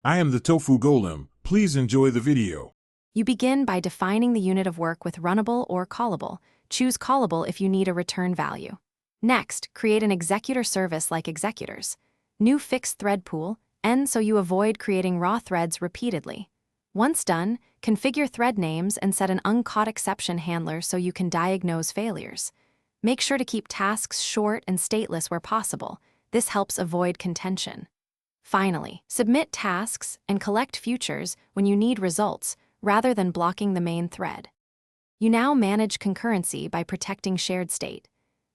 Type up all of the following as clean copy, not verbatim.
I am the Tofu Golem. Please enjoy the video. You begin by defining the unit of work with runnable or callable. Choose callable if you need a return value. Next, create an executor service like executors. New fixed thread pool, N so you avoid creating raw threads repeatedly. Once done, configure thread names and set an uncaught exception handler so you can diagnose failures. Make sure to keep tasks short and stateless where possible. This helps avoid contention. Finally, submit tasks and collect futures when you need results, rather than blocking the main thread. You now manage concurrency by protecting shared state.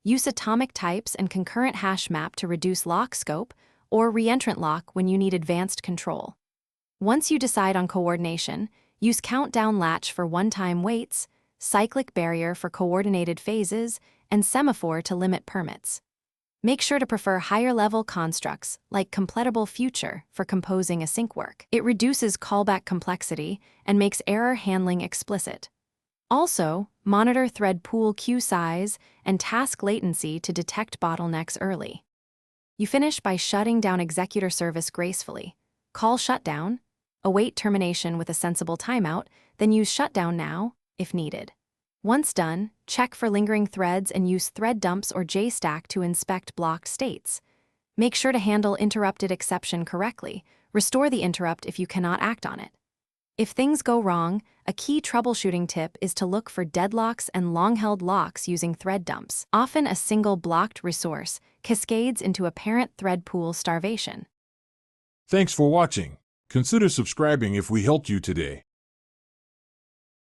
Use atomic types and concurrent hash map to reduce lock scope or reentrant lock when you need advanced control. Once you decide on coordination, use countdown latch for one-time waits, cyclic barrier for coordinated phases, and semaphore to limit permits. Make sure to prefer higher-level constructs like completable future for composing async work. It reduces callback complexity and makes error handling explicit. Also, monitor thread pool queue size and task latency to detect bottlenecks early. You finish by shutting down executor service gracefully. Call shutdown, await termination with a sensible timeout, then use shutdown now if needed. Once done, check for lingering threads and use thread dumps or JStack to inspect blocked states. Make sure to handle interrupted exception correctly. Restore the interrupt if you cannot act on it. If things go wrong, a key troubleshooting tip is to look for deadlocks and long-held locks using thread dumps. Often a single blocked resource cascades into apparent thread pool starvation. Thanks for watching. Consider subscribing if we helped you today.